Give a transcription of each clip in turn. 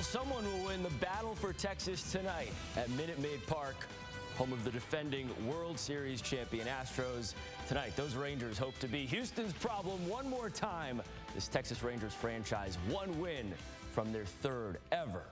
Well, someone will win the battle for Texas tonight at Minute Maid Park, home of the defending World Series champion Astros. Tonight, those Rangers hope to be Houston's problem one more time. This Texas Rangers franchise, one win from their third ever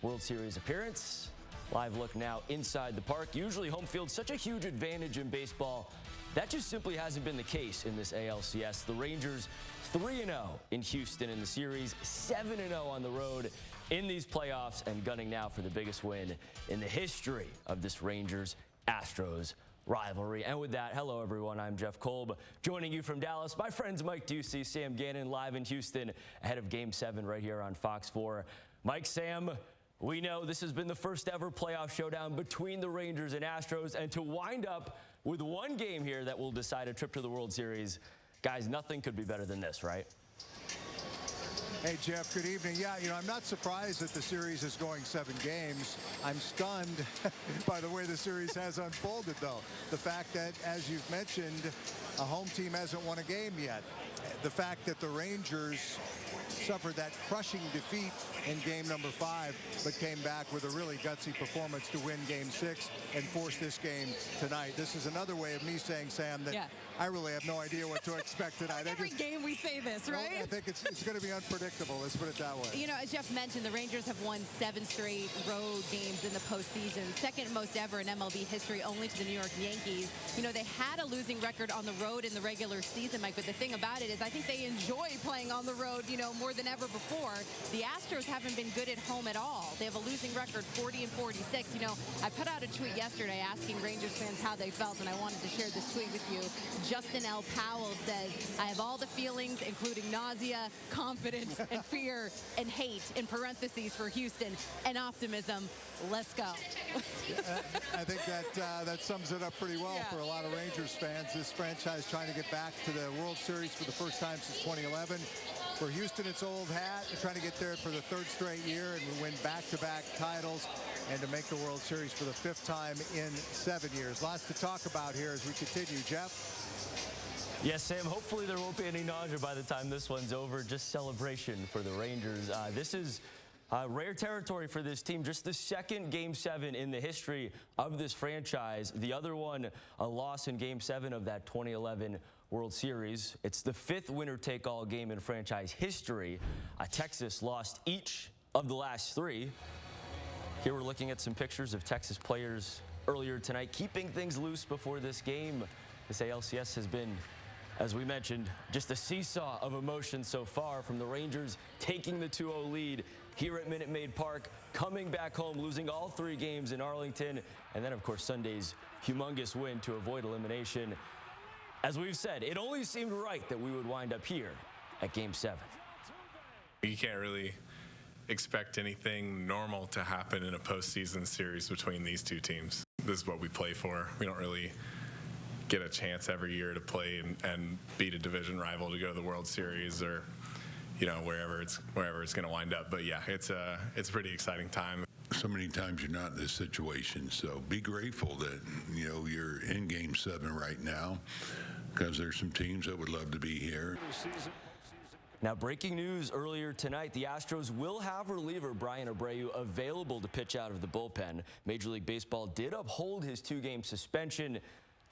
World Series appearance. Live look now inside the park. Usually home field's such a huge advantage in baseball. That just simply hasn't been the case in this ALCS. The Rangers 3-0 in Houston in the series, 7-0 on the road in these playoffs, and gunning now for the biggest win in the history of this Rangers Astros rivalry. And with that, hello everyone, I'm Jeff Kolb, joining you from Dallas. My friends Mike Ducey, Sam Gannon, live in Houston ahead of Game 7 right here on Fox 4. Mike, Sam, we know this has been the first ever playoff showdown between the Rangers and Astros, and to wind up with one game here that will decide a trip to the World Series, guys, nothing could be better than this, right? Hey, Jeff, good evening. Yeah, I'm not surprised that the series is going 7 games. I'm stunned by the way the series has unfolded, though. The fact that, as you've mentioned, a home team hasn't won a game yet. The fact that the Rangers suffered that crushing defeat in game number 5, but came back with a really gutsy performance to win game 6 and force this game tonight. This is another way of me saying, Sam, that I really have no idea what to expect tonight. Every game we say this, right? I think it's going to be unpredictable. Let's put it that way. You know, as Jeff mentioned, the Rangers have won 7 straight road games in the postseason, second most ever in MLB history, only to the New York Yankees. You know, they had a losing record on the road in the regular season, Mike, but the thing about it is I think they enjoy playing on the road, more than ever before. The Astros haven't been good at home at all. They have a losing record, 40-46. I put out a tweet yesterday asking Rangers fans how they felt, and I wanted to share this tweet with you. Justin L. Powell says, I have all the feelings, including nausea, confidence, and fear, and hate, in parentheses for Houston, and optimism. Let's go. I think that sums it up pretty well for a lot of Rangers fans. This franchise trying to get back to the World Series for the first time since 2011. For Houston, it's old hat. They're trying to get there for the 3rd straight year and win back-to-back titles, and to make the World Series for the 5th time in 7 years. Lots to talk about here as we continue. Jeff? Yes, Sam, hopefully there won't be any nausea by the time this one's over. Just celebration for the Rangers. This is rare territory for this team. Just the 2nd Game 7 in the history of this franchise. The other one, a loss in Game 7 of that 2011 World Series. It's the 5th winner-take-all game in franchise history. Texas lost each of the last 3. Here we're looking at some pictures of Texas players earlier tonight, keeping things loose before this game. This ALCS has been, as we mentioned, just a seesaw of emotions so far, from the Rangers taking the 2-0 lead here at Minute Maid Park, coming back home, losing all 3 games in Arlington, and then, of course, Sunday's humongous win to avoid elimination. As we've said, it only seemed right that we would wind up here at Game 7. You can't really expect anything normal to happen in a postseason series between these two teams. This is what we play for. We don't really get a chance every year to play and beat a division rival to go to the World Series, or wherever it's going to wind up. But yeah, it's a pretty exciting time. So many times you're not in this situation, so be grateful that you're in Game 7 right now, because there's some teams that would love to be here. Now, breaking news earlier tonight, the Astros will have reliever Brian Abreu available to pitch out of the bullpen. Major League Baseball did uphold his 2-game suspension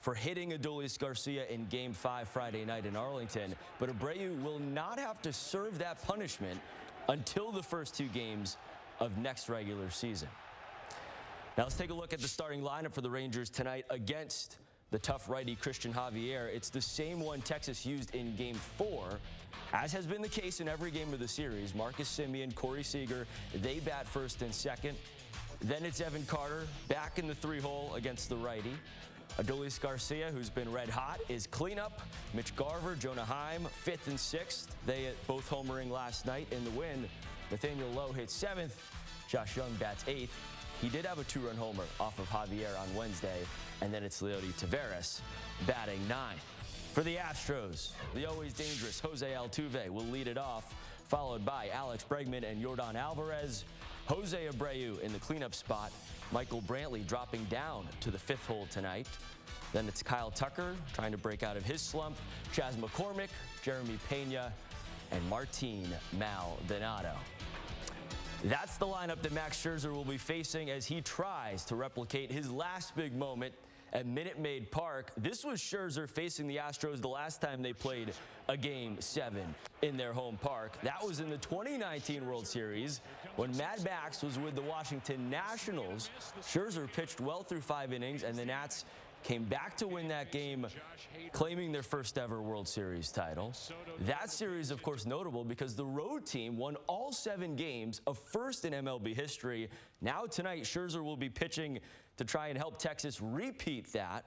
for hitting Adolis Garcia in Game 5 Friday night in Arlington, but Abreu will not have to serve that punishment until the first 2 games of next regular season. Now let's take a look at the starting lineup for the Rangers tonight against the tough righty Christian Javier. It's the same one Texas used in Game 4, as has been the case in every game of the series. Marcus Semien, Corey Seager, they bat first and second. Then it's Evan Carter back in the 3-hole against the righty. Adolis Garcia, who's been red hot, is cleanup. Mitch Garver, Jonah Heim, 5th and 6th. They both homering last night in the win. Nathaniel Lowe hits 7th. Josh Young bats 8th. He did have a 2-run homer off of Javier on Wednesday. And then it's Leody Taveras batting 9th. For the Astros, the always dangerous Jose Altuve will lead it off, followed by Alex Bregman and Yordan Alvarez. Jose Abreu in the cleanup spot. Michael Brantley dropping down to the 5th hole tonight. Then it's Kyle Tucker trying to break out of his slump. Chas McCormick, Jeremy Pena, and Martin Maldonado. That's the lineup that Max Scherzer will be facing as he tries to replicate his last big moment at Minute Maid Park. This was Scherzer facing the Astros the last time they played a Game 7 in their home park. That was in the 2019 World Series when Mad Max was with the Washington Nationals. Scherzer pitched well through 5 innings, and the Nats came back to win that game, claiming their first ever World Series title. That series, of course, notable because the road team won all 7 games, a first in MLB history. Now tonight, Scherzer will be pitching to try and help Texas repeat that.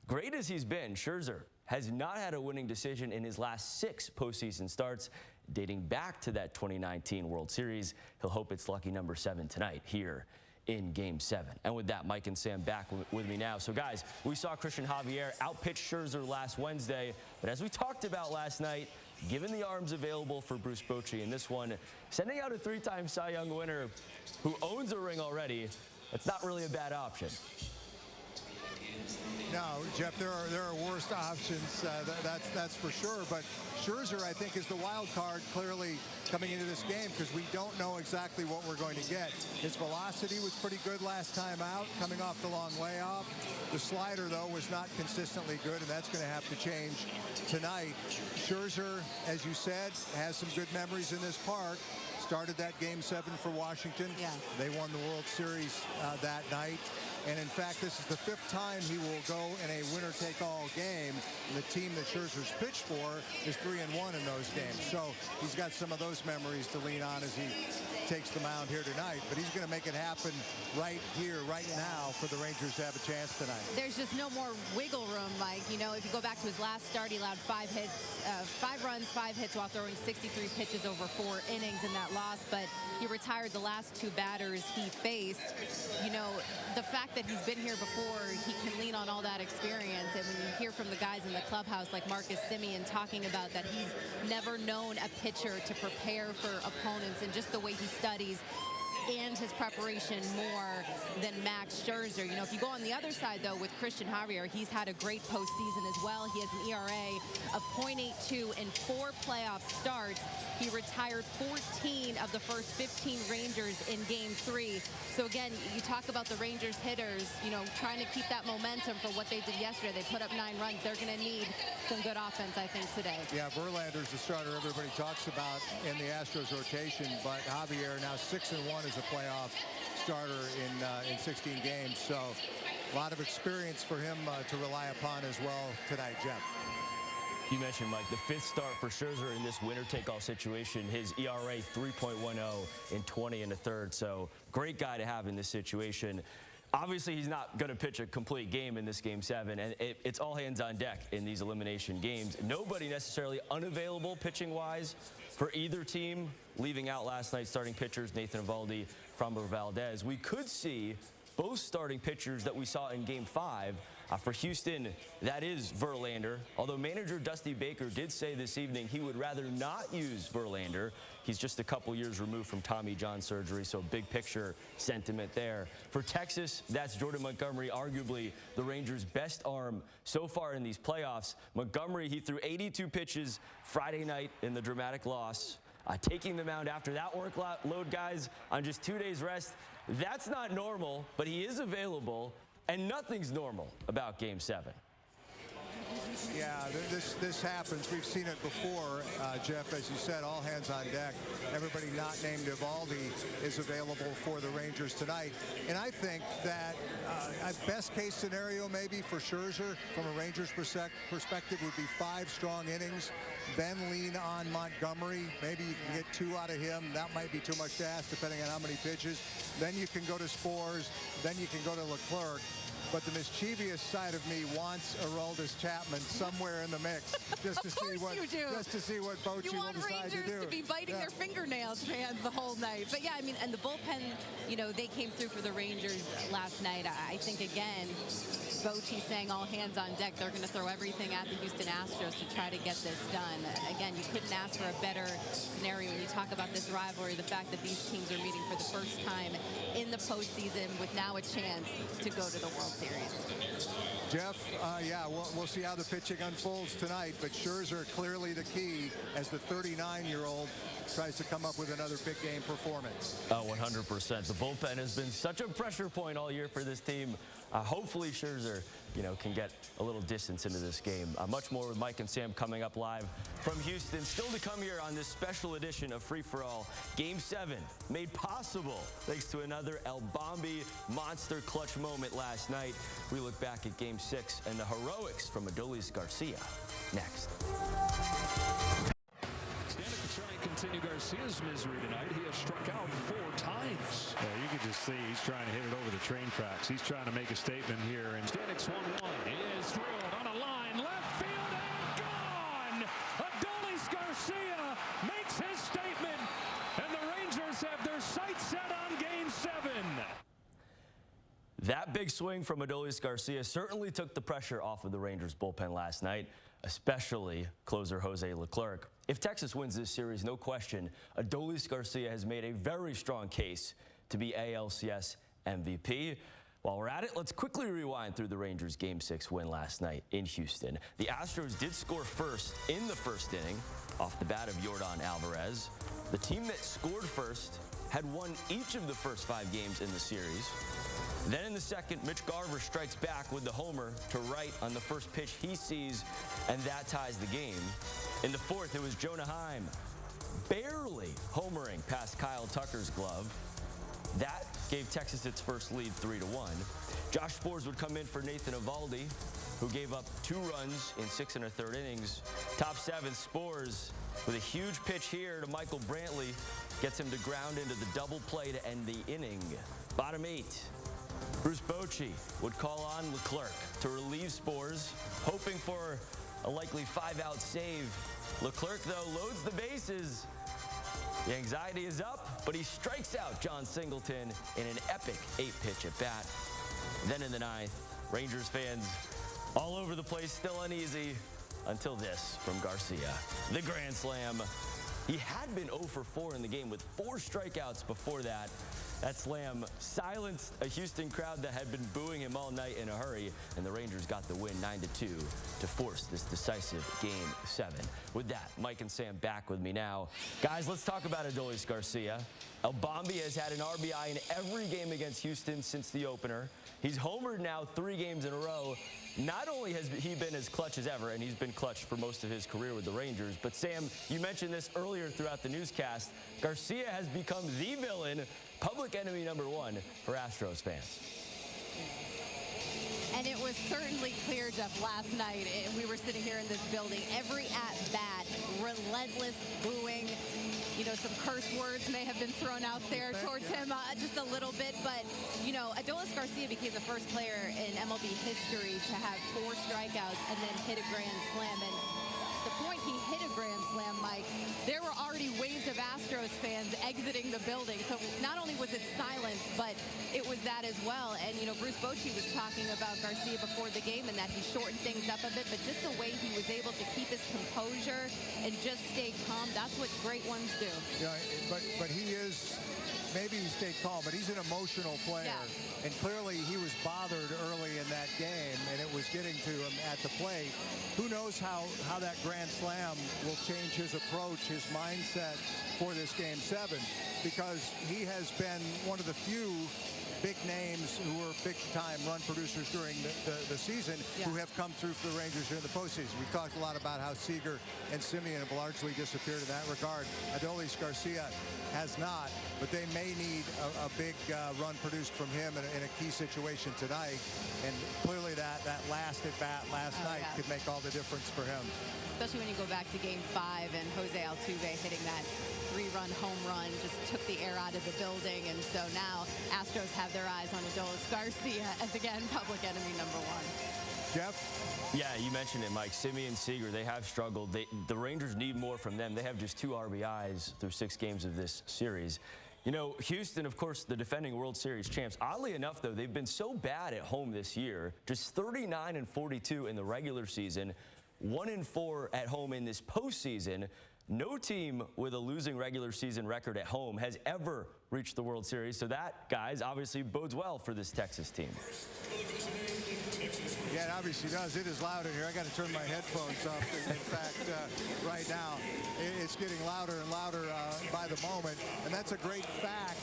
Great as he's been, Scherzer has not had a winning decision in his last 6 postseason starts, dating back to that 2019 World Series. He'll hope it's lucky number 7 tonight here in Game 7. And with that, Mike and Sam back with me now. So guys, we saw Christian Javier outpitch Scherzer last Wednesday, but as we talked about last night, given the arms available for Bruce Bochy in this one, sending out a 3-time Cy Young winner who owns a ring already, that's not really a bad option. No, Jeff, there are worse options, that's for sure. But Scherzer, I think, is the wild card clearly coming into this game because we don't know exactly what we're going to get. His velocity was pretty good last time out, coming off the long layoff. The slider, though, was not consistently good, and that's going to have to change tonight. Scherzer, as you said, has some good memories in this park. Started that Game 7 for Washington. Yeah. They won the World Series that night. And in fact, this is the 5th time he will go in a winner-take-all game. And the team that Scherzer's pitched for is 3-1 in those games. So he's got some of those memories to lean on as he takes the mound here tonight. But he's going to make it happen right here, right now, for the Rangers to have a chance tonight. There's just no more wiggle room, Mike. You know, if you go back to his last start, he allowed 5 runs, 5 hits while throwing 63 pitches over 4 innings in that loss. But he retired the last 2 batters he faced. You know, the fact that he's been here before, he can lean on all that experience. And when you hear from the guys in the clubhouse like Marcus Semien talking about that he's never known a pitcher to prepare for opponents and just the way he studies and his preparation more than Max Scherzer. You know, if you go on the other side, though, with Christian Javier, he's had a great postseason as well. He has an ERA of .82 in 4 playoff starts. He retired 14 of the first 15 Rangers in Game 3. So, again, you talk about the Rangers hitters, you know, trying to keep that momentum for what they did yesterday. They put up 9 runs. They're going to need some good offense, I think, today. Yeah, Verlander's the starter everybody talks about in the Astros rotation, but Javier now 6-1 as a playoff starter in 16 games. So a lot of experience for him to rely upon as well tonight, Jeff. You mentioned, Mike, the 5th start for Scherzer in this winner-take-all situation. His ERA 3.10 in 20 1/3. So great guy to have in this situation. Obviously, he's not going to pitch a complete game in this Game 7, and it's all hands on deck in these elimination games. Nobody necessarily unavailable pitching-wise for either team, leaving out last night's starting pitchers, Nathan Eovaldi, Framber Valdez. We could see both starting pitchers that we saw in Game 5. For Houston, that is Verlander, although manager Dusty Baker did say this evening he would rather not use Verlander. He's just a couple years removed from Tommy John surgery, so big picture sentiment there. For Texas, that's Jordan Montgomery, arguably the Rangers' best arm so far in these playoffs. Montgomery, he threw 82 pitches Friday night in the dramatic loss. Taking the mound after that workload, guys, on just 2 days rest, that's not normal, but he is available, and nothing's normal about Game 7. Yeah, this happens. We've seen it before, Jeff, as you said, all hands on deck. Everybody not named Eovaldi is available for the Rangers tonight. And I think that a best-case scenario maybe for Scherzer from a Rangers perspective would be 5 strong innings, then lean on Montgomery. Maybe you can get 2 out of him. That might be too much to ask depending on how many pitches. Then you can go to Spores. Then you can go to Leclerc. But the mischievous side of me wants Aroldis Chapman somewhere in the mix, just to see what Bochy will decide to do. You want Rangers to be biting their fingernails, fans, the whole night. But yeah, I mean, and the bullpen, you know, they came through for the Rangers last night. I think again, Bochy saying all hands on deck. They're going to throw everything at the Houston Astros to try to get this done. Again, you couldn't ask for a better scenario when you talk about this rivalry. The fact that these teams are meeting for the first time in the postseason with now a chance to go to the World Series. series. Jeff, yeah, we'll see how the pitching unfolds tonight, but Scherzer clearly the key as the 39-year-old tries to come up with another big game performance. Oh, 100%. The bullpen has been such a pressure point all year for this team. Hopefully Scherzer, can get a little distance into this game. Much more with Mike and Sam coming up live from Houston. Still to come here on this special edition of Free for All. Game 7 made possible thanks to another El Bombi monster clutch moment last night. We look back at Game 6 and the heroics from Adolis Garcia next. Standing to try and continue Garcia's misery tonight. He has struck out 4 times. Yeah, you can just see he's trying to hit it over the train tracks. He's trying to make a statement here. And Stanek swung one. It is drilled on a line. Left field and gone. Adolis Garcia makes his statement. And the Rangers have their sights set on Game 7. That big swing from Adolis Garcia certainly took the pressure off of the Rangers bullpen last night, especially closer Jose Leclerc. If Texas wins this series, no question, Adolis Garcia has made a very strong case to be ALCS MVP. While we're at it, let's quickly rewind through the Rangers' Game 6 win last night in Houston. The Astros did score first in the first inning off the bat of Yordan Alvarez. The team that scored first had won each of the first 5 games in the series. Then in the second, Mitch Garver strikes back with the homer to right on the first pitch he sees, and that ties the game. In the fourth, it was Jonah Heim barely homering past Kyle Tucker's glove. That gave Texas its first lead 3-1. Josh Sborz would come in for Nathan Eovaldi, who gave up 2 runs in 6 1/3 innings. Top 7, Sborz with a huge pitch here to Michael Brantley gets him to ground into the double play to end the inning. Bottom 8. Bruce Bochy would call on Leclerc to relieve Sborz, hoping for a likely 5-out save. Leclerc, though, loads the bases. The anxiety is up, but he strikes out John Singleton in an epic 8-pitch at bat. Then in the 9th, Rangers fans all over the place, still uneasy, until this from Garcia. The grand slam. He had been 0 for 4 in the game with 4 strikeouts before that. That slam silenced a Houston crowd that had been booing him all night in a hurry, and the Rangers got the win 9-2 to force this decisive Game 7. With that, Mike and Sam back with me now. Guys, let's talk about Adolis Garcia. El Bombi has had an RBI in every game against Houston since the opener. He's homered now 3 games in a row. Not only has he been as clutch as ever, and he's been clutch for most of his career with the Rangers, but Sam, you mentioned this earlier throughout the newscast, Garcia has become the villain, public enemy #1 for Astros fans. And it was certainly clear, Jeff, last night. We were sitting here in this building. Every at-bat, relentless booing. Some curse words may have been thrown out there towards him just a little bit. But, Adolis Garcia became the first player in MLB history to have 4 strikeouts and then hit a grand slam. And the point he hit a grand slam, Mike, there were already waves of Astros fans exiting the building. So not only was it silence, but it was that as well. And, Bruce Bochy was talking about Garcia before the game and that he shortened things up a bit, but just the way he was able to keep his composure and just stay calm, that's what great ones do. Yeah, but he is, maybe he stayed calm, but he's an emotional player. Yeah. And clearly he was bothered early in that game, and it was getting to him at the plate. Who knows how that grand slam will change his approach, his mindset for this Game 7, because he has been one of the few big names who were big-time run producers during the season who have come through for the Rangers here in the postseason. We've talked a lot about how Seager and Simeon have largely disappeared in that regard. Adolis Garcia has not, but they may need a big run produced from him in a key situation tonight. And clearly that last at-bat last night could make all the difference for him. Especially when you go back to Game 5 and Jose Altuve hitting that 3-run home run just took the air out of the building. And so now Astros have their eyes on Adolis Garcia as, again, public enemy #1. Jeff? Yeah, you mentioned it, Mike. Simeon, Seager, they have struggled. The Rangers need more from them. They have just 2 RBIs through 6 games of this series. Houston, of course, the defending World Series champs. Oddly enough, though, they've been so bad at home this year. Just 39-42 in the regular season, 1-4 at home in this postseason. No team with a losing regular season record at home has ever reached the World Series. So that, guys, obviously bodes well for this Texas team. obviously does. It is loud in here. I got to turn my headphones off. In fact, right now, it's getting louder and louder by the moment. And that's a great fact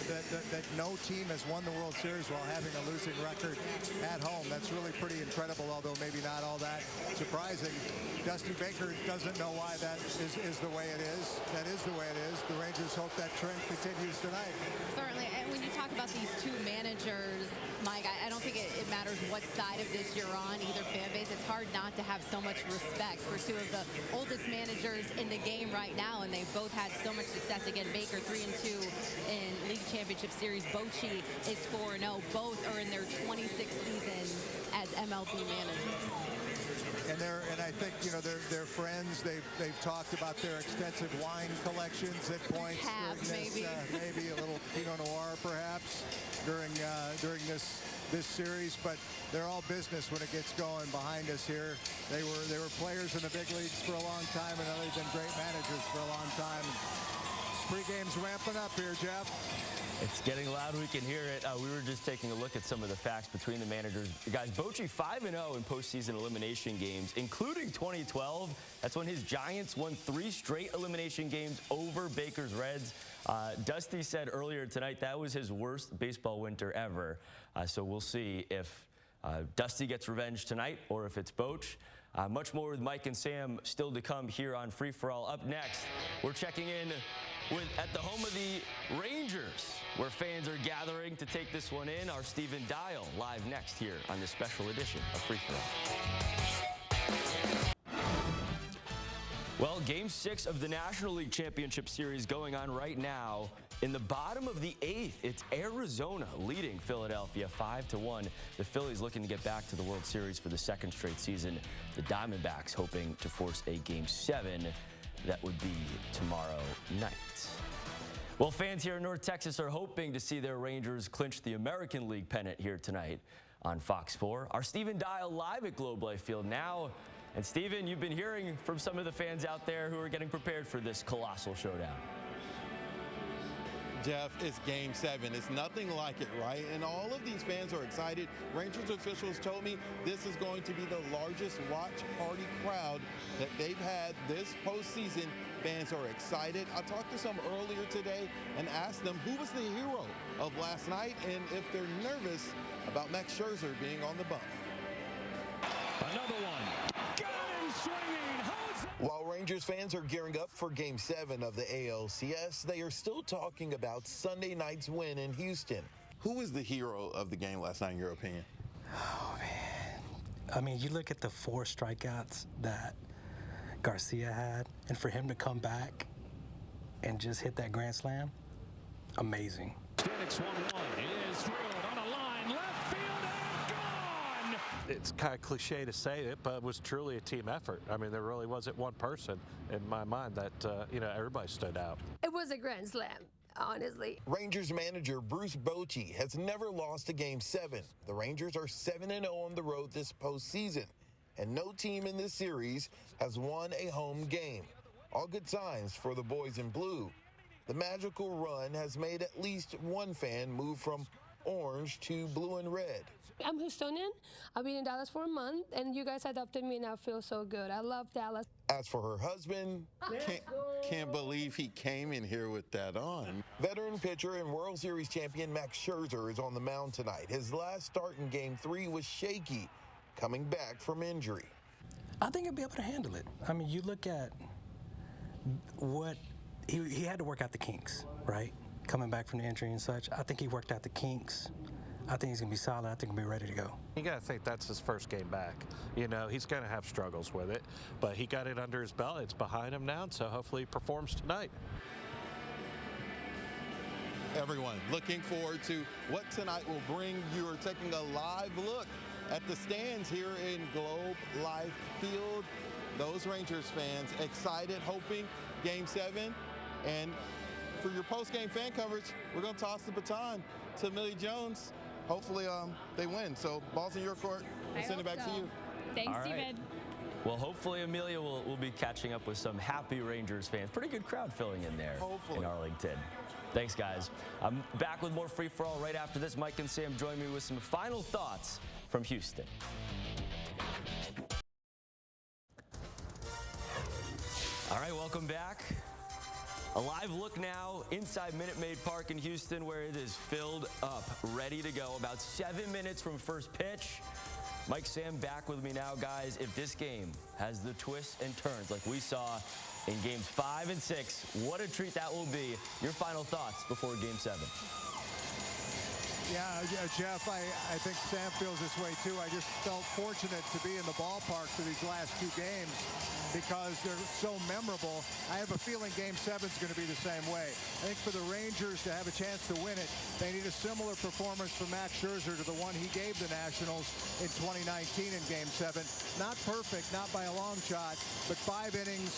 that no team has won the World Series while having a losing record at home. That's really pretty incredible, although maybe not all that surprising. Dusty Baker doesn't know why that is the way it is. That is the way it is. The Rangers hope that trend continues tonight. Certainly. And when you talk about these two managers, Mike, I don't think it matters what side of this you're on, either fan base. It's hard not to have so much respect for two of the oldest managers in the game right now, and they've both had so much success. Again, Baker 3-2 in League Championship Series. Bochy is 4-0. Both are in their 26th season as MLB managers. And I think, you know, they're friends. They've talked about their extensive wine collections at points. Maybe a little Pinot Noir perhaps during this series, but they're all business when it gets going behind us here. They were players in the big leagues for a long time, and they've been great managers for a long time. Pre-game's ramping up here, Jeff. It's getting loud. We can hear it. We were just taking a look at some of the facts between the managers. Guys, Bochy 5-0 in postseason elimination games, including 2012. That's when his Giants won 3 straight elimination games over Baker's Reds. Dusty said earlier tonight that was his worst baseball winter ever. So we'll see if Dusty gets revenge tonight or if it's Boch. Much more with Mike and Sam still to come here on Free For All. Up next, we're checking in at the home of the Rangers, where fans are gathering to take this one in. Our Stephen Dial live next here on this special edition of Free For All. Well, Game 6 of the National League Championship Series going on right now. In the bottom of the 8th, it's Arizona leading Philadelphia 5-1. The Phillies looking to get back to the World Series for the 2nd straight season. The Diamondbacks hoping to force a Game 7. That would be tomorrow night. Well, fans here in North Texas are hoping to see their Rangers clinch the American League pennant here tonight on Fox 4. Our Stephen Dial live at Globe Life Field now. And Stephen, you've been hearing from some of the fans out there who are getting prepared for this colossal showdown. Jeff, it's Game 7. It's nothing like it, right? And all of these fans are excited. Rangers officials told me this is going to be the largest watch party crowd that they've had this postseason. Fans are excited. I talked to some earlier today and asked them who was the hero of last night and if they're nervous about Max Scherzer being on the bump. Another one. Got him swinging. While Rangers fans are gearing up for Game 7 of the ALCS, they are still talking about Sunday night's win in Houston. Who was the hero of the game last night, in your opinion? Oh, man. I mean, you look at the 4 strikeouts that Garcia had, and for him to come back and just hit that grand slam, amazing. It's 1-1. It is drilled on a line, left field, and gone! It's kind of cliche to say it, but it was truly a team effort. I mean, there really wasn't one person in my mind that, everybody stood out. It was a grand slam, honestly. Rangers manager Bruce Bochy has never lost a Game 7. The Rangers are 7-0 on the road this postseason, and no team in this series has won a home game. All good signs for the boys in blue. The magical run has made at least one fan move from orange to blue and red. I'm Houstonian. I've been in Dallas for a month, and you guys adopted me, and I feel so good. I love Dallas. As for her husband, Can't believe he came in here with that on. Veteran pitcher and World Series champion Max Scherzer is on the mound tonight. His last start in Game 3 was shaky, coming back from injury. I think he'll be able to handle it. I mean, you look at what he had to work out the kinks, right? Coming back from the injury and such. I think he worked out the kinks. I think he's going to be solid. I think he'll be ready to go. You got to think that's his first game back. He's going to have struggles with it, but he got it under his belt. It's behind him now, so hopefully he performs tonight. Everyone looking forward to what tonight will bring. You are taking a live look at the stands here in Globe Life Field. Those Rangers fans excited, hoping Game 7. And for your post-game fan coverage, we're going to toss the baton to Millie Jones. Hopefully they win. So ball's in your court. We'll send it back to you. Thanks, All right. Steven. Well, hopefully Amelia will be catching up with some happy Rangers fans. Pretty good crowd filling in there in Arlington. Thanks, guys. I'm back with more Free For All right after this. Mike and Sam join me with some final thoughts from Houston. right, welcome back. A live look now inside Minute Maid Park in Houston, where it is filled up, ready to go. About 7 minutes from first pitch. Mike, Sam back with me now, guys. If this game has the twists and turns like we saw in games 5 and 6, what a treat that will be. Your final thoughts before game 7. Yeah, Jeff, I think Sam feels this way too. I just felt fortunate to be in the ballpark for these last 2 games because they're so memorable. I have a feeling game 7 is going to be the same way. I think for the Rangers to have a chance to win it, they need a similar performance from Max Scherzer to the one he gave the Nationals in 2019 in game 7. Not perfect, not by a long shot, but 5 innings,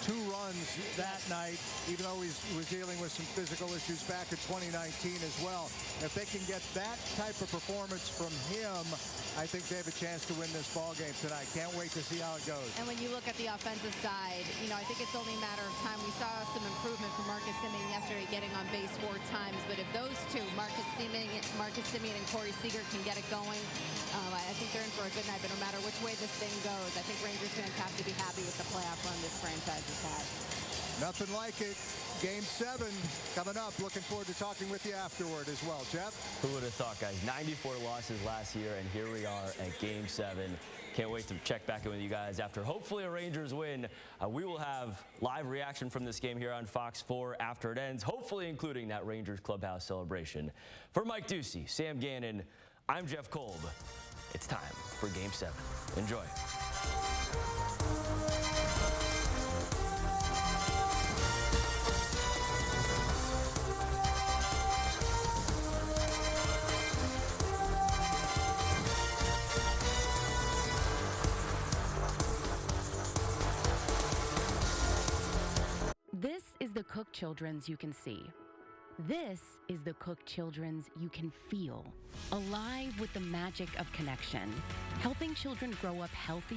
2 runs that night, even though he was dealing with some physical issues back in 2019 as well. If they can get that type of performance from him, I think they have a chance to win this ball game tonight. Can't wait to see how it goes. And when you look at the offensive side, I think it's only a matter of time. We saw some improvement from Marcus Semien yesterday, getting on base 4 times. But if those two, Marcus Semien and Corey Seager, can get it going, I think they're in for a good night. But no matter which way this thing goes, I think Rangers fans have to be happy with the playoff run this franchise has had. Nothing like it. Game 7 coming up. Looking forward to talking with you afterward as well. Jeff? Who would have thought, guys? 94 losses last year, and here we are at game 7. Can't wait to check back in with you guys after hopefully a Rangers win. We will have live reaction from this game here on Fox 4 after it ends, hopefully including that Rangers clubhouse celebration. For Mike Ducey, Sam Gannon, I'm Jeff Kolb. It's time for game 7. Enjoy. This is the Cook Children's you can see. This is the Cook Children's you can feel. Alive with the magic of connection, helping children grow up healthy